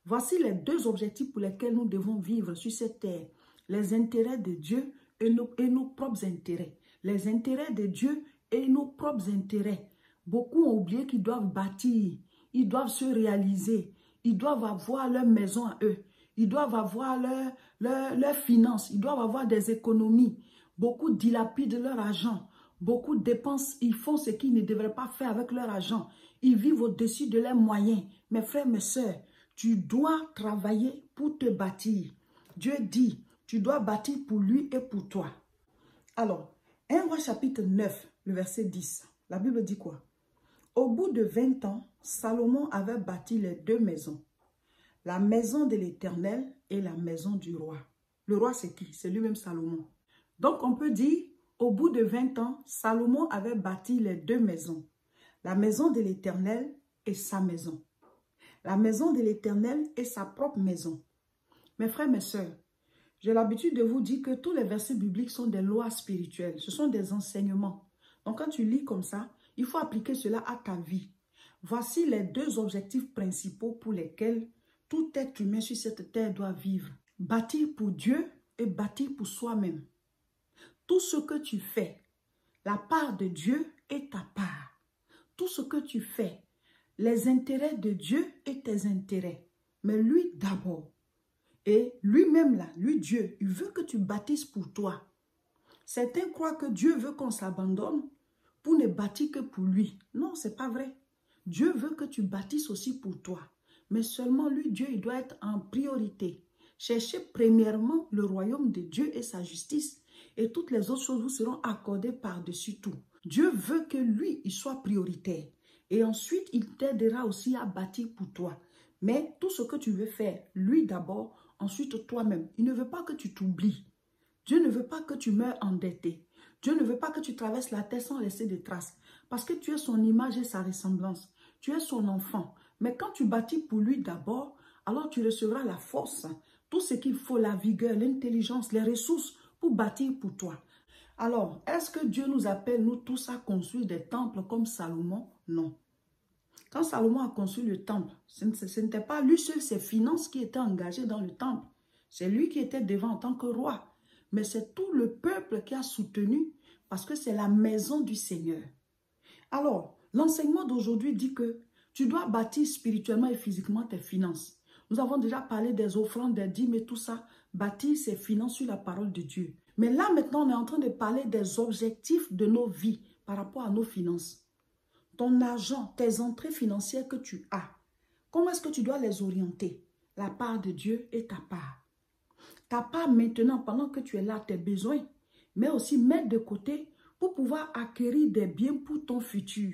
Voici les deux objectifs pour lesquels nous devons vivre sur cette terre. Les intérêts de Dieu et nos propres intérêts. Les intérêts de Dieu et nos propres intérêts. Beaucoup ont oublié qu'ils doivent bâtir, ils doivent se réaliser, ils doivent avoir leur maison à eux, ils doivent avoir leurs finances, ils doivent avoir des économies. Beaucoup dilapident leur argent, beaucoup dépensent, ils font ce qu'ils ne devraient pas faire avec leur argent. Ils vivent au-dessus de leurs moyens. Mes frères, mes sœurs, tu dois travailler pour te bâtir. Dieu dit, tu dois bâtir pour lui et pour toi. Alors, 1 Roi chapitre 9, le verset 10, la Bible dit quoi? Au bout de 20 ans, Salomon avait bâti les deux maisons. La maison de l'Éternel et la maison du roi. Le roi, c'est qui? C'est lui-même Salomon. Donc, on peut dire, au bout de 20 ans, Salomon avait bâti les deux maisons. La maison de l'Éternel et sa maison. La maison de l'Éternel et sa propre maison. Mes frères, mes sœurs, j'ai l'habitude de vous dire que tous les versets bibliques sont des lois spirituelles. Ce sont des enseignements. Donc, quand tu lis comme ça, il faut appliquer cela à ta vie. Voici les deux objectifs principaux pour lesquels tout être humain sur cette terre doit vivre. Bâtir pour Dieu et bâtir pour soi-même. Tout ce que tu fais, la part de Dieu est ta part. Tout ce que tu fais, les intérêts de Dieu et tes intérêts. Mais lui d'abord. Et lui-même là, lui Dieu, il veut que tu bâtisses pour toi. Certains croient que Dieu veut qu'on s'abandonne pour ne bâtir que pour lui. Non, c'est pas vrai. Dieu veut que tu bâtisses aussi pour toi. Mais seulement lui, Dieu, il doit être en priorité. Cherchez premièrement le royaume de Dieu et sa justice. Et toutes les autres choses vous seront accordées par-dessus tout. Dieu veut que lui, il soit prioritaire. Et ensuite, il t'aidera aussi à bâtir pour toi. Mais tout ce que tu veux faire, lui d'abord, ensuite toi-même. Il ne veut pas que tu t'oublies. Dieu ne veut pas que tu meurs endetté. Dieu ne veut pas que tu traverses la terre sans laisser de traces. Parce que tu es son image et sa ressemblance. Tu es son enfant. Mais quand tu bâtis pour lui d'abord, alors tu recevras la force, tout ce qu'il faut, la vigueur, l'intelligence, les ressources pour bâtir pour toi. Alors, est-ce que Dieu nous appelle, nous tous, à construire des temples comme Salomon? Non. Quand Salomon a construit le temple, ce n'était pas lui seul, ses finances qui étaient engagées dans le temple. C'est lui qui était devant en tant que roi. Mais c'est tout le peuple qui a soutenu parce que c'est la maison du Seigneur. Alors, l'enseignement d'aujourd'hui dit que tu dois bâtir spirituellement et physiquement tes finances. Nous avons déjà parlé des offrandes, des dîmes et tout ça. Bâtir ses finances sur la parole de Dieu. Mais là, maintenant, on est en train de parler des objectifs de nos vies par rapport à nos finances. Ton argent, tes entrées financières que tu as, comment est-ce que tu dois les orienter? La part de Dieu est ta part. Ta part maintenant, pendant que tu es là, tes besoins, mais aussi mettre de côté pour pouvoir acquérir des biens pour ton futur.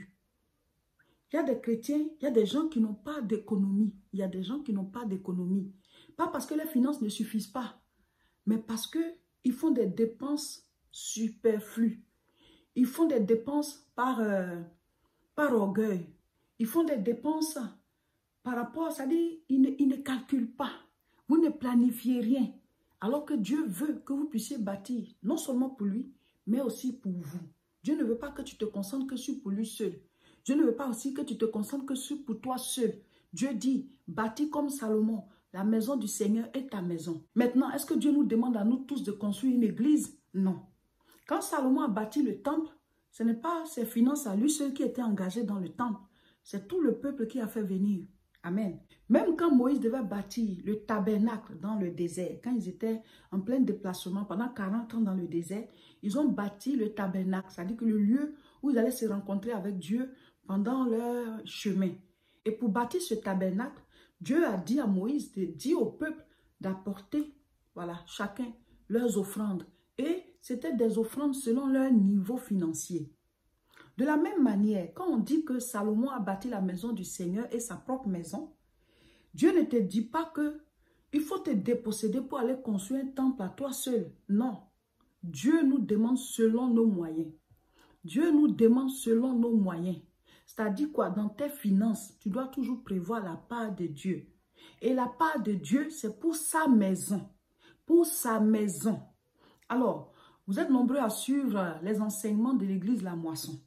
Il y a des chrétiens, il y a des gens qui n'ont pas d'économie. Il y a des gens qui n'ont pas d'économie. Pas parce que les finances ne suffisent pas, mais parce qu'ils font des dépenses superflues. Ils font des dépenses par orgueil. Ils font des dépenses par rapport, c'est-à-dire, ils ne calculent pas. Vous ne planifiez rien. Alors que Dieu veut que vous puissiez bâtir, non seulement pour lui, mais aussi pour vous. Dieu ne veut pas que tu te concentres que sur pour lui seul. Dieu ne veut pas aussi que tu te concentres que sur pour toi seul. Dieu dit, bâtis comme Salomon, la maison du Seigneur est ta maison. Maintenant, est-ce que Dieu nous demande à nous tous de construire une église? Non. Quand Salomon a bâti le temple, ce n'est pas ses finances à lui seul qui étaient engagées dans le temple. C'est tout le peuple qui a fait venir. Amen. Même quand Moïse devait bâtir le tabernacle dans le désert, quand ils étaient en plein déplacement pendant 40 ans dans le désert, ils ont bâti le tabernacle, c'est-à-dire que le lieu où ils allaient se rencontrer avec Dieu pendant leur chemin. Et pour bâtir ce tabernacle, Dieu a dit à Moïse de dire au peuple d'apporter, voilà, chacun leurs offrandes. Et c'était des offrandes selon leur niveau financier. De la même manière, quand on dit que Salomon a bâti la maison du Seigneur et sa propre maison, Dieu ne te dit pas que il faut te déposséder pour aller construire un temple à toi seul. Non. Dieu nous demande selon nos moyens. Dieu nous demande selon nos moyens. C'est-à-dire quoi? Dans tes finances, tu dois toujours prévoir la part de Dieu. Et la part de Dieu, c'est pour sa maison. Pour sa maison. Alors, vous êtes nombreux à suivre les enseignements de l'église La Moisson.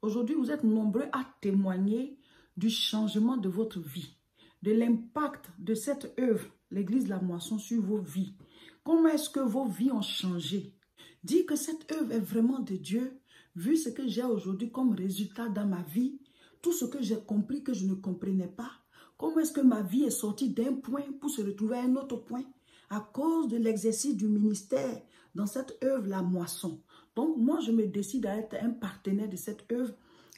Aujourd'hui, vous êtes nombreux à témoigner du changement de votre vie, de l'impact de cette œuvre, l'église La Moisson, sur vos vies. Comment est-ce que vos vies ont changé? Dis que cette œuvre est vraiment de Dieu, vu ce que j'ai aujourd'hui comme résultat dans ma vie, tout ce que j'ai compris que je ne comprenais pas. Comment est-ce que ma vie est sortie d'un point pour se retrouver à un autre point à cause de l'exercice du ministère dans cette œuvre La Moisson. Donc moi, je me décide à être un partenaire de cette œuvre,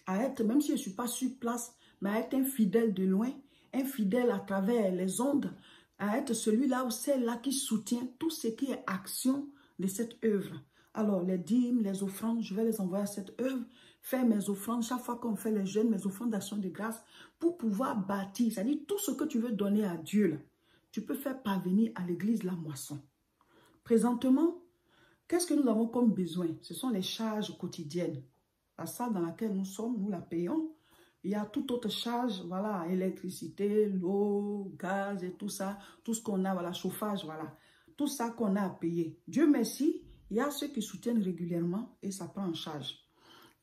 à être, même si je ne suis pas sur place, mais à être un fidèle de loin, un fidèle à travers les ondes, à être celui-là ou celle-là qui soutient tout ce qui est action de cette œuvre. Alors, les dîmes, les offrandes, je vais les envoyer à cette œuvre, faire mes offrandes, chaque fois qu'on fait les jeûnes, mes offrandes d'action de grâce, pour pouvoir bâtir, c'est-à-dire tout ce que tu veux donner à Dieu, là, tu peux faire parvenir à l'église La Moisson. Présentement, qu'est-ce que nous avons comme besoin? Ce sont les charges quotidiennes. La salle dans laquelle nous sommes, nous la payons. Il y a toute autre charge, voilà, électricité, l'eau, gaz et tout ça, tout ce qu'on a, voilà, chauffage, voilà. Tout ça qu'on a à payer. Dieu merci, il y a ceux qui soutiennent régulièrement et ça prend en charge.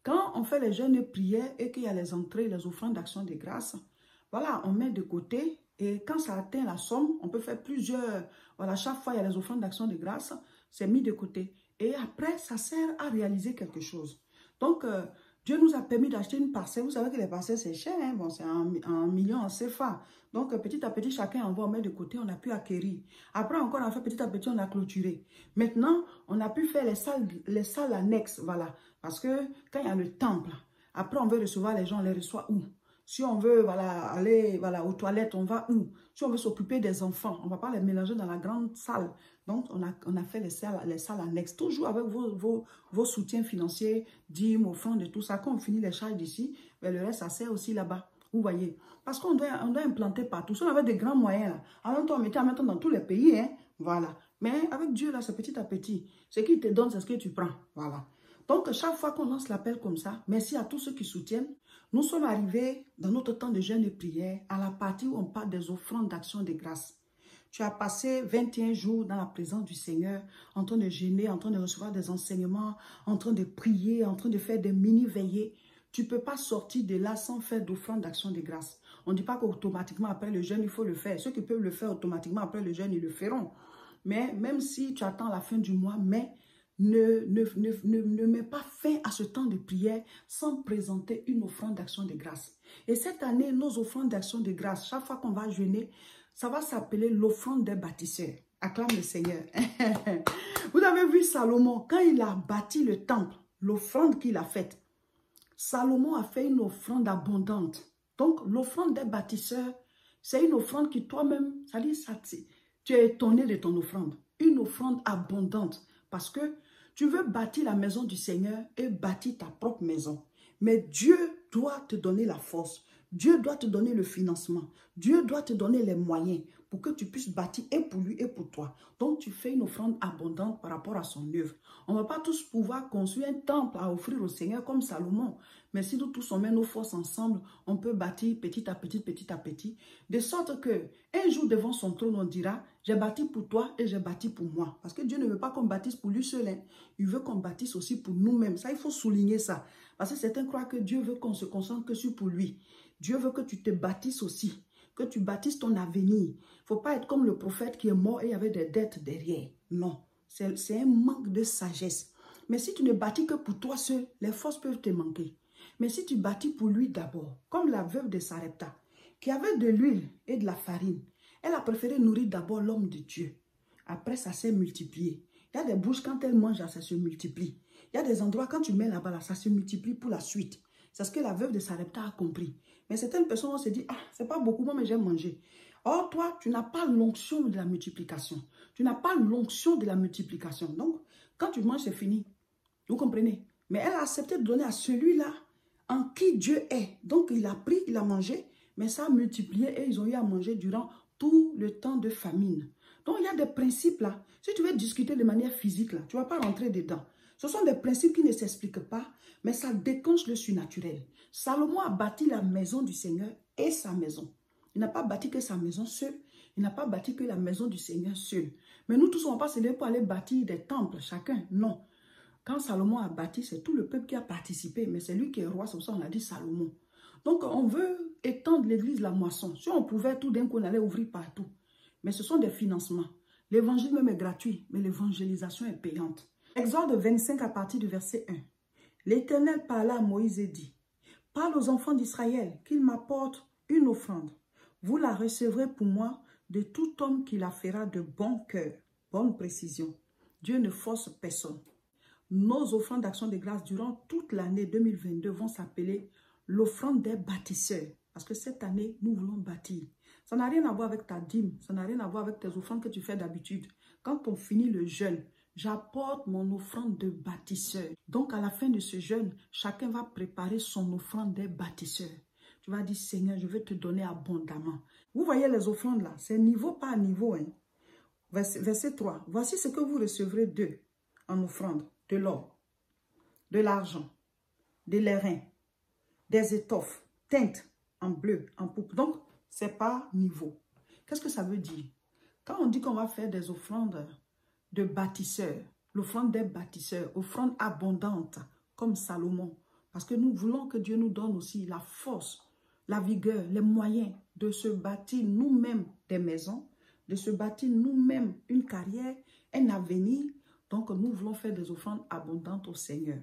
Quand on fait les jeûnes et prières et qu'il y a les entrées, les offrandes d'action de grâce, voilà, on met de côté et quand ça atteint la somme, on peut faire plusieurs, voilà, chaque fois il y a les offrandes d'action de grâce, c'est mis de côté. Et après, ça sert à réaliser quelque chose. Donc, Dieu nous a permis d'acheter une parcelle. Vous savez que les parcelles, c'est cher. Hein? Bon, c'est un million en CFA. Donc, petit à petit, chacun envoie, on met de côté, on a pu acquérir. Après, encore, on a fait petit à petit, on a clôturé. Maintenant, on a pu faire les salles annexes, voilà. Parce que quand il y a le temple, après, on veut recevoir les gens, on les reçoit où? Si on veut voilà, aller voilà, aux toilettes, on va où? Si on veut s'occuper des enfants, on ne va pas les mélanger dans la grande salle. Donc, on a fait les salles annexes, toujours avec vos soutiens financiers, dîmes, offrandes et tout ça. Quand on finit les charges d'ici, ben, le reste, ça sert aussi là-bas. Vous voyez? Parce qu'on doit implanter partout. Si on avait des grands moyens, là, en même temps, on mettait en même temps dans tous les pays. Hein, voilà. Mais avec Dieu, là, c'est petit à petit. Ce qu'il te donne, c'est ce que tu prends. Voilà. Donc, chaque fois qu'on lance l'appel comme ça, merci à tous ceux qui soutiennent. Nous sommes arrivés dans notre temps de jeûne et prière à la partie où on parle des offrandes d'action de grâce. Tu as passé 21 jours dans la présence du Seigneur, en train de jeûner, en train de recevoir des enseignements, en train de prier, en train de faire des mini-veillées. Tu ne peux pas sortir de là sans faire d'offrande d'action de grâce. On ne dit pas qu'automatiquement après le jeûne, il faut le faire. Ceux qui peuvent le faire automatiquement après le jeûne, ils le feront. Mais même si tu attends la fin du mois, mais ne mets pas fin à ce temps de prière sans présenter une offrande d'action de grâce. Et cette année, nos offrandes d'action de grâce, chaque fois qu'on va jeûner, ça va s'appeler l'offrande des bâtisseurs. Acclame le Seigneur. Vous avez vu Salomon, quand il a bâti le temple, l'offrande qu'il a faite, Salomon a fait une offrande abondante. Donc, l'offrande des bâtisseurs, c'est une offrande qui toi-même, ça dit, tu es étonné de ton offrande. Une offrande abondante. Parce que tu veux bâtir la maison du Seigneur et bâtir ta propre maison. Mais Dieu doit te donner la force. Dieu doit te donner le financement. Dieu doit te donner les moyens pour que tu puisses bâtir et pour lui et pour toi. Donc, tu fais une offrande abondante par rapport à son œuvre. On ne va pas tous pouvoir construire un temple à offrir au Seigneur comme Salomon. Mais si nous tous on met nos forces ensemble, on peut bâtir petit à petit, de sorte que un jour devant son trône, on dira, j'ai bâti pour toi et j'ai bâti pour moi. Parce que Dieu ne veut pas qu'on bâtisse pour lui seul. Hein. Il veut qu'on bâtisse aussi pour nous-mêmes. Ça, il faut souligner ça. Parce que certains croient que Dieu veut qu'on se concentre que sur pour lui. Dieu veut que tu te bâtisses aussi, que tu bâtisses ton avenir. Il ne faut pas être comme le prophète qui est mort et il y avait des dettes derrière. Non, c'est un manque de sagesse. Mais si tu ne bâtis que pour toi seul, les forces peuvent te manquer. Mais si tu bâtis pour lui d'abord, comme la veuve de Sarepta, qui avait de l'huile et de la farine, elle a préféré nourrir d'abord l'homme de Dieu. Après, ça s'est multiplié. Il y a des bouches, quand elles mangent, ça se multiplie. Il y a des endroits, quand tu mets là-bas, ça se multiplie pour la suite. C'est ce que la veuve de Sarepta a compris. Mais certaines personnes vont se dire, ah, c'est pas beaucoup, moi, mais j'ai mangé. Or, toi, tu n'as pas l'onction de la multiplication. Tu n'as pas l'onction de la multiplication. Donc, quand tu manges, c'est fini. Vous comprenez? Mais elle a accepté de donner à celui-là en qui Dieu est. Donc, il a pris, il a mangé, mais ça a multiplié et ils ont eu à manger durant tout le temps de famine. Donc, il y a des principes là. Si tu veux discuter de manière physique, là, tu ne vas pas rentrer dedans. Ce sont des principes qui ne s'expliquent pas, mais ça déclenche le surnaturel. Salomon a bâti la maison du Seigneur et sa maison. Il n'a pas bâti que sa maison seule. Il n'a pas bâti que la maison du Seigneur seule. Mais nous tous, on ne va pas se lever pour aller bâtir des temples, chacun. Non. Quand Salomon a bâti, c'est tout le peuple qui a participé. Mais c'est lui qui est roi, c'est pour ça qu'on a dit Salomon. Donc, on veut étendre l'église La Moisson. Si on pouvait, tout d'un coup, on allait ouvrir partout. Mais ce sont des financements. L'évangile même est gratuit, mais l'évangélisation est payante. Exode 25 à partir du verset 1. L'Éternel parla à Moïse et dit, « Parle aux enfants d'Israël qu'ils m'apportent une offrande. Vous la recevrez pour moi de tout homme qui la fera de bon cœur. » Bonne précision. Dieu ne force personne. Nos offrandes d'action de grâce durant toute l'année 2022 vont s'appeler l'offrande des bâtisseurs. Parce que cette année, nous voulons bâtir. Ça n'a rien à voir avec ta dîme, ça n'a rien à voir avec tes offrandes que tu fais d'habitude. Quand on finit le jeûne, j'apporte mon offrande de bâtisseur. Donc à la fin de ce jeûne, chacun va préparer son offrande des bâtisseurs. Tu vas dire, Seigneur, je vais te donner abondamment. Vous voyez les offrandes là, c'est niveau par niveau. Hein. Verset 3. Voici ce que vous recevrez d'eux en offrande. De l'or, de l'argent, de l'airain, des étoffes, teintes en bleu, en pourpre. Donc, c'est par niveau. Qu'est-ce que ça veut dire? Quand on dit qu'on va faire des offrandes de bâtisseurs, l'offrande des bâtisseurs, offrande abondante, comme Salomon, parce que nous voulons que Dieu nous donne aussi la force, la vigueur, les moyens de se bâtir nous-mêmes des maisons, de se bâtir nous-mêmes une carrière, un avenir. Donc, nous voulons faire des offrandes abondantes au Seigneur.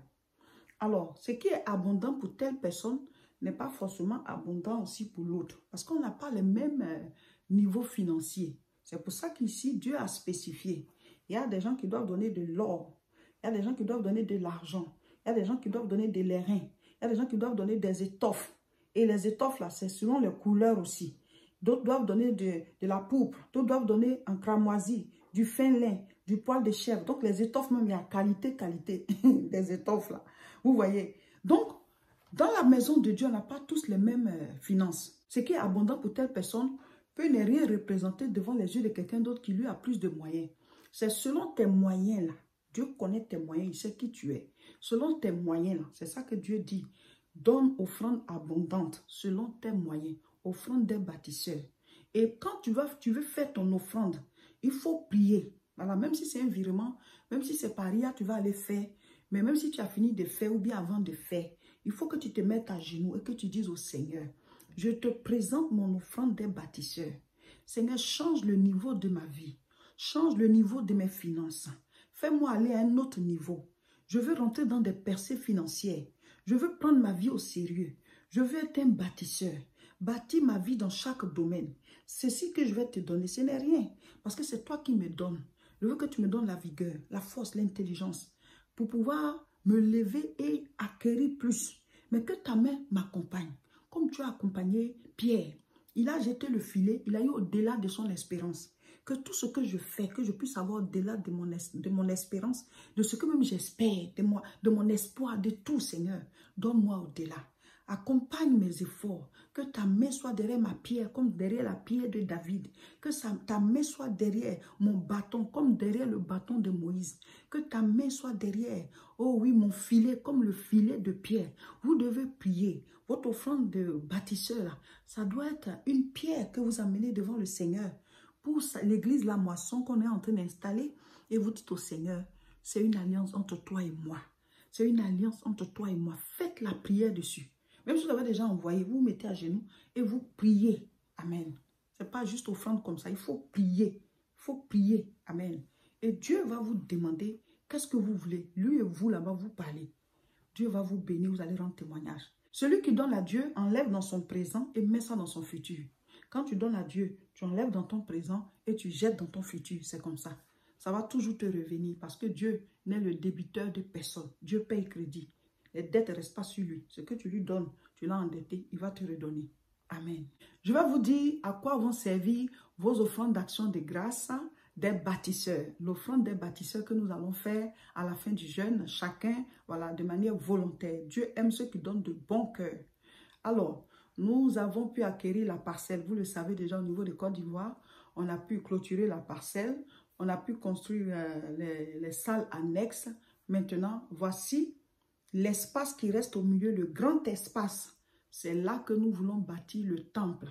Alors, ce qui est abondant pour telle personne n'est pas forcément abondant aussi pour l'autre. Parce qu'on n'a pas les mêmes niveaux financiers. C'est pour ça qu'ici, Dieu a spécifié. Il y a des gens qui doivent donner de l'or. Il y a des gens qui doivent donner de l'argent. Il y a des gens qui doivent donner de l'airain. Il y a des gens qui doivent donner des étoffes. Et les étoffes, là, c'est selon les couleurs aussi. D'autres doivent donner de la pourpre. D'autres doivent donner en cramoisi, du fin lin, du poil de chèvre. Donc, les étoffes, même, il y a qualité des étoffes, là. Vous voyez. Donc, dans la maison de Dieu, on n'a pas tous les mêmes finances. Ce qui est abondant pour telle personne peut ne rien représenter devant les yeux de quelqu'un d'autre qui lui a plus de moyens. C'est selon tes moyens, là. Dieu connaît tes moyens, il sait qui tu es. Selon tes moyens, là, c'est ça que Dieu dit. Donne offrande abondante selon tes moyens. Offrande des bâtisseurs. Et quand tu veux faire ton offrande, il faut prier. Voilà, même si c'est un virement, même si c'est par RIA, tu vas aller faire. Mais même si tu as fini de faire ou bien avant de faire, il faut que tu te mettes à genoux et que tu dises au Seigneur, je te présente mon offrande des bâtisseurs. Seigneur, change le niveau de ma vie. Change le niveau de mes finances. Fais-moi aller à un autre niveau. Je veux rentrer dans des percées financières. Je veux prendre ma vie au sérieux. Je veux être un bâtisseur. Bâtir ma vie dans chaque domaine. Ceci que je vais te donner, ce n'est rien. Parce que c'est toi qui me donnes. Je veux que tu me donnes la vigueur, la force, l'intelligence. Pour pouvoir me lever et acquérir plus. Mais que ta main m'accompagne. Comme tu as accompagné Pierre. Il a jeté le filet, il a eu au-delà de son espérance. Que tout ce que je fais, que je puisse avoir au-delà de mon espérance, de ce que même j'espère, de mon espoir, de tout, Seigneur. Donne-moi au-delà. Accompagne mes efforts. Que ta main soit derrière ma pierre, comme derrière la pierre de David. Que ta main soit derrière mon bâton, comme derrière le bâton de Moïse. Que ta main soit derrière, oh oui, mon filet, comme le filet de Pierre. Vous devez prier. Votre offrande de bâtisseur, là, ça doit être une pierre que vous amenez devant le Seigneur. Pour l'église La Moisson qu'on est en train d'installer. Et vous dites au Seigneur, c'est une alliance entre toi et moi. C'est une alliance entre toi et moi. Faites la prière dessus. Même si vous avez déjà envoyé, vous vous mettez à genoux et vous priez. Amen. Ce n'est pas juste offrande comme ça. Il faut prier. Il faut prier. Amen. Et Dieu va vous demander qu'est-ce que vous voulez. Lui et vous là-bas, vous parlez. Dieu va vous bénir, vous allez rendre témoignage. Celui qui donne à Dieu enlève dans son présent et met ça dans son futur. Quand tu donnes à Dieu, tu enlèves dans ton présent et tu jettes dans ton futur. C'est comme ça. Ça va toujours te revenir parce que Dieu n'est le débiteur de personne. Dieu paye crédit. Les dettes ne restent pas sur lui. Ce que tu lui donnes, tu l'as endetté, il va te redonner. Amen. Je vais vous dire à quoi vont servir vos offrandes d'action de grâce des bâtisseurs. L'offrande des bâtisseurs que nous allons faire à la fin du jeûne, chacun, voilà, de manière volontaire. Dieu aime ceux qui donnent de bon cœur. Alors, nous avons pu acquérir la parcelle. Vous le savez déjà au niveau de Côte d'Ivoire. On a pu clôturer la parcelle. On a pu construire les salles annexes. Maintenant, voici l'espace qui reste au milieu, le grand espace. C'est là que nous voulons bâtir le temple.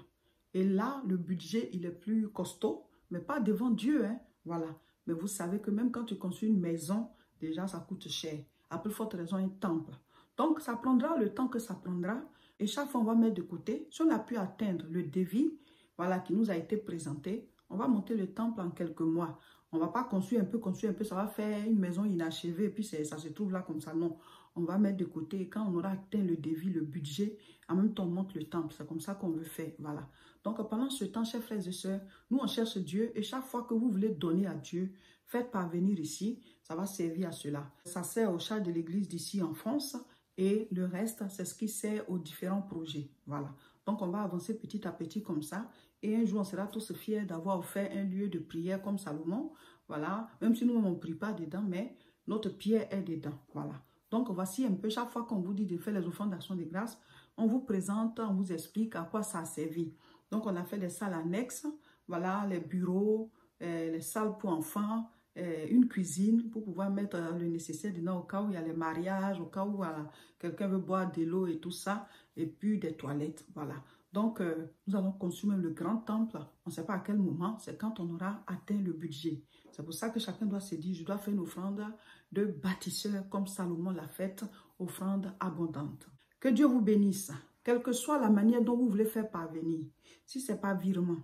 Et là, le budget, il est plus costaud, mais pas devant Dieu, hein. Voilà. Mais vous savez que même quand tu construis une maison, déjà, ça coûte cher. À plus forte raison, un temple. Donc, ça prendra le temps que ça prendra. Et chaque fois, on va mettre de côté. Si on a pu atteindre le devis, voilà, qui nous a été présenté, on va monter le temple en quelques mois. On ne va pas construire un peu, ça va faire une maison inachevée et puis ça se trouve là comme ça. Non, on va mettre de côté. Et quand on aura atteint le devis, le budget, en même temps, on monte le temple. C'est comme ça qu'on le fait, voilà. Donc, pendant ce temps, chers frères et sœurs, nous, on cherche Dieu. Et chaque fois que vous voulez donner à Dieu, faites parvenir ici. Ça va servir à cela. Ça sert au chat de l'église d'ici en France. Et le reste, c'est ce qui sert aux différents projets. Voilà. Donc, on va avancer petit à petit comme ça. Et un jour, on sera tous fiers d'avoir fait un lieu de prière comme Salomon. Voilà. Même si nous, on ne prie pas dedans, mais notre pierre est dedans. Voilà. Donc, voici un peu, chaque fois qu'on vous dit de faire les offrandes d'action de grâce, on vous présente, on vous explique à quoi ça a servi. Donc, on a fait des salles annexes. Voilà, les bureaux, les salles pour enfants, une cuisine pour pouvoir mettre le nécessaire dedans au cas où il y a les mariages, au cas où voilà, quelqu'un veut boire de l'eau et tout ça, et puis des toilettes, voilà. Donc, nous allons construire le grand temple. On ne sait pas à quel moment, c'est quand on aura atteint le budget. C'est pour ça que chacun doit se dire, je dois faire une offrande de bâtisseur comme Salomon l'a faite, offrande abondante. Que Dieu vous bénisse, quelle que soit la manière dont vous voulez faire parvenir. Si ce n'est pas virement,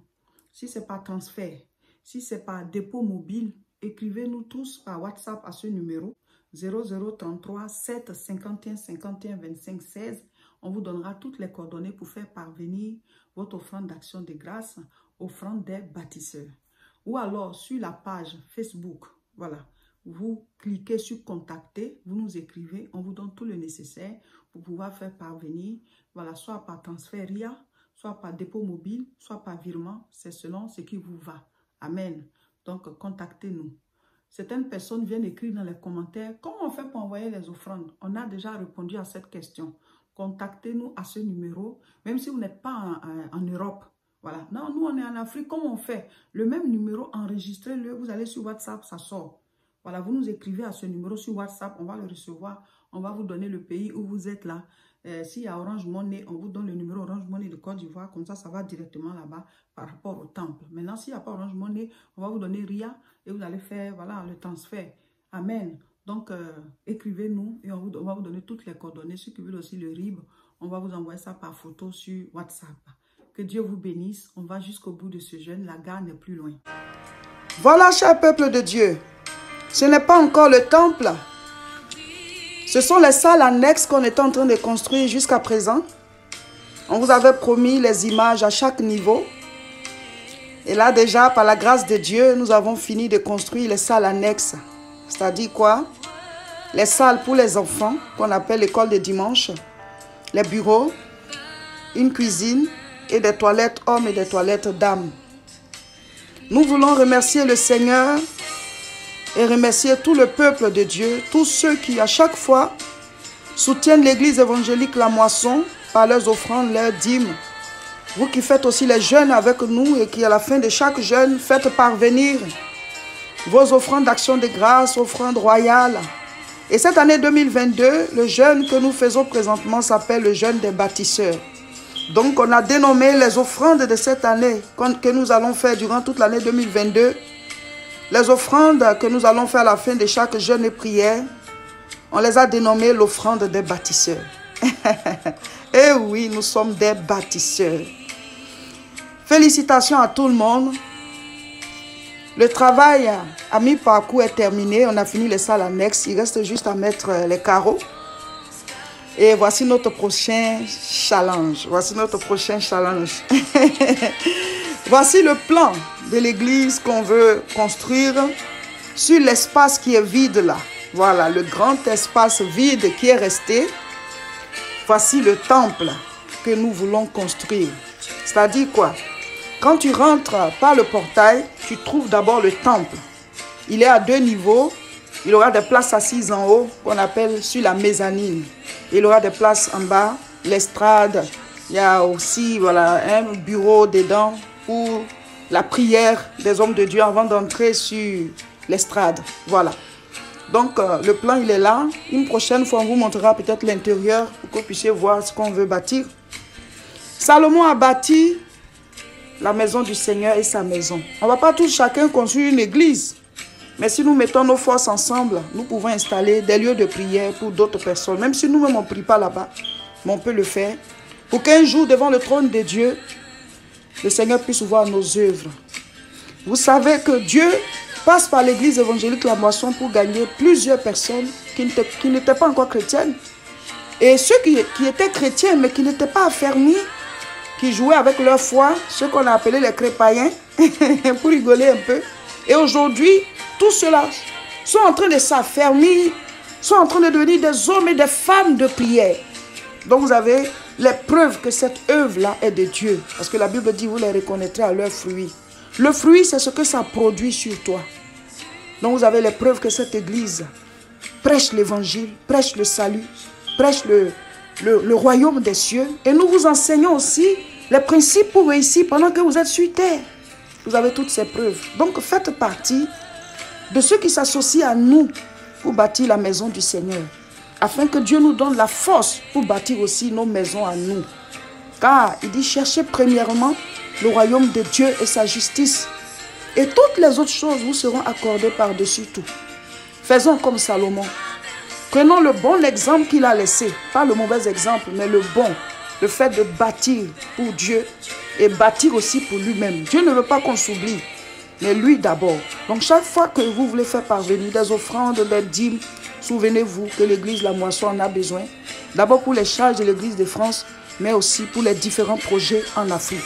si ce n'est pas transfert, si ce n'est pas dépôt mobile, écrivez-nous tous par WhatsApp à ce numéro 0033 7 51 51 25 16. On vous donnera toutes les coordonnées pour faire parvenir votre offrande d'action de grâce, offrande des bâtisseurs. Ou alors sur la page Facebook, voilà, vous cliquez sur contacter, vous nous écrivez, on vous donne tout le nécessaire pour pouvoir faire parvenir, voilà, soit par transfert RIA, soit par dépôt mobile, soit par virement, c'est selon ce qui vous va. Amen. Donc, contactez-nous. Certaines personnes viennent écrire dans les commentaires comment on fait pour envoyer les offrandes. On a déjà répondu à cette question. Contactez-nous à ce numéro, même si vous n'êtes pas en Europe. Voilà. Non, nous, on est en Afrique. Comment on fait? Le même numéro, enregistrez-le. Vous allez sur WhatsApp, ça sort. Voilà, vous nous écrivez à ce numéro sur WhatsApp. On va le recevoir. On va vous donner le pays où vous êtes là. S'il y a Orange Money, on vous donne le numéro Orange Money de Côte d'Ivoire. Comme ça va directement là-bas par rapport au temple. Maintenant, s'il n'y a pas Orange Money, on va vous donner RIA et vous allez faire voilà, le transfert. Amen. Donc, écrivez-nous et on va vous donner toutes les coordonnées. Ceux qui veulent aussi le RIB, on va vous envoyer ça par photo sur WhatsApp. Que Dieu vous bénisse. On va jusqu'au bout de ce jeûne. La gare n'est plus loin. Voilà, cher peuple de Dieu. Ce n'est pas encore le temple. Ce sont les salles annexes qu'on est en train de construire jusqu'à présent. On vous avait promis les images à chaque niveau. Et là déjà, par la grâce de Dieu, nous avons fini de construire les salles annexes. C'est-à-dire quoi? Les salles pour les enfants, qu'on appelle l'école de dimanche, les bureaux, une cuisine et des toilettes hommes et des toilettes dames. Nous voulons remercier le Seigneur et remercier tout le peuple de Dieu, tous ceux qui à chaque fois soutiennent l'église évangélique La Moisson par leurs offrandes, leurs dîmes. Vous qui faites aussi les jeûnes avec nous et qui à la fin de chaque jeûne faites parvenir vos offrandes d'action de grâce, offrandes royales. Et cette année 2022, le jeûne que nous faisons présentement s'appelle le jeûne des bâtisseurs. Donc on a dénommé les offrandes de cette année que nous allons faire durant toute l'année 2022. Les offrandes que nous allons faire à la fin de chaque jeûne et prière, on les a dénommées l'offrande des bâtisseurs. Et oui, nous sommes des bâtisseurs. Félicitations à tout le monde. Le travail à mi-parcours est terminé. On a fini les salles annexes. Il reste juste à mettre les carreaux. Et voici notre prochain challenge. Voici notre prochain challenge. Voici le plan de l'église qu'on veut construire sur l'espace qui est vide là. Voilà, le grand espace vide qui est resté. Voici le temple que nous voulons construire. C'est-à-dire quoi? Quand tu rentres par le portail, tu trouves d'abord le temple. Il est à 2 niveaux. Il aura des places assises en haut, qu'on appelle sur la mezzanine. Il aura des places en bas, l'estrade. Il y a aussi voilà, un bureau dedans pour la prière des hommes de Dieu avant d'entrer sur l'estrade. Voilà. Donc, le plan, il est là. Une prochaine fois, on vous montrera peut-être l'intérieur pour que vous puissiez voir ce qu'on veut bâtir. Salomon a bâti la maison du Seigneur et sa maison. On ne va pas tous chacun construire une église. Mais si nous mettons nos forces ensemble, nous pouvons installer des lieux de prière pour d'autres personnes. Même si nous-mêmes, on ne prie pas là-bas, mais on peut le faire Pour qu'un jour, devant le trône de Dieu, le Seigneur puisse voir nos œuvres. Vous savez que Dieu passe par l'église évangélique La Moisson pour gagner plusieurs personnes qui n'étaient pas encore chrétiennes. Et ceux qui étaient chrétiens, mais qui n'étaient pas affermis, qui jouaient avec leur foi, ceux qu'on a appelés les crépaïens, pour rigoler un peu. Et aujourd'hui, tous ceux-là sont en train de s'affermir, sont en train de devenir des hommes et des femmes de prière. Donc vous avez les preuves que cette œuvre-là est de Dieu. Parce que la Bible dit, vous les reconnaîtrez à leurs fruits. Le fruit, c'est ce que ça produit sur toi. Donc vous avez les preuves que cette église prêche l'évangile, prêche le salut, prêche le royaume des cieux. Et nous vous enseignons aussi les principes pour réussir pendant que vous êtes sur terre. Vous avez toutes ces preuves. Donc faites partie de ceux qui s'associent à nous pour bâtir la maison du Seigneur. Afin que Dieu nous donne la force pour bâtir aussi nos maisons à nous. Car il dit, cherchez premièrement le royaume de Dieu et sa justice. Et toutes les autres choses vous seront accordées par-dessus tout. Faisons comme Salomon. Prenons le bon exemple qu'il a laissé. Pas le mauvais exemple, mais le bon. Le fait de bâtir pour Dieu et bâtir aussi pour lui-même. Dieu ne veut pas qu'on s'oublie, mais lui d'abord. Donc chaque fois que vous voulez faire parvenir des offrandes, des dîmes, souvenez-vous que l'église La Moisson en a besoin. D'abord pour les charges de l'église de France, mais aussi pour les différents projets en Afrique.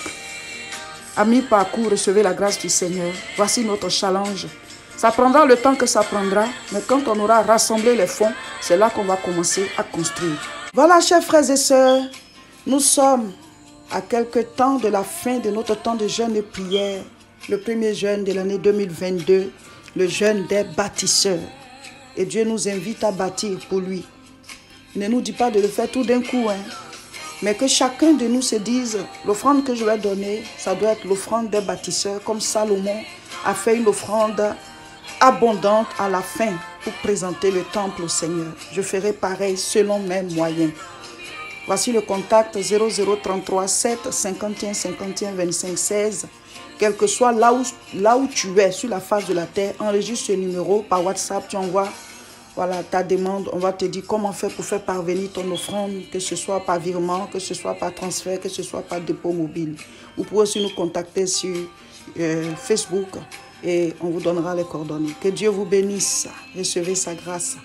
Amis parcours, recevez la grâce du Seigneur. Voici notre challenge. Ça prendra le temps que ça prendra, mais quand on aura rassemblé les fonds, c'est là qu'on va commencer à construire. Voilà, chers frères et sœurs, nous sommes à quelques temps de la fin de notre temps de jeûne et prière. Le premier jeûne de l'année 2022, le jeûne des bâtisseurs. Et Dieu nous invite à bâtir pour lui. Il ne nous dit pas de le faire tout d'un coup, mais que chacun de nous se dise, l'offrande que je vais donner, ça doit être l'offrande des bâtisseurs, comme Salomon a fait une offrande abondante à la fin pour présenter le temple au Seigneur. Je ferai pareil selon mes moyens. Voici le contact 0033 7 51 51 25 16. Quel que soit là où tu es sur la face de la terre, enregistre ce numéro par WhatsApp, tu envoies ta demande, on va te dire comment faire pour faire parvenir ton offrande, que ce soit par virement, que ce soit par transfert, que ce soit par dépôt mobile. Vous pouvez aussi nous contacter sur Facebook et on vous donnera les coordonnées. Que Dieu vous bénisse, recevez sa grâce.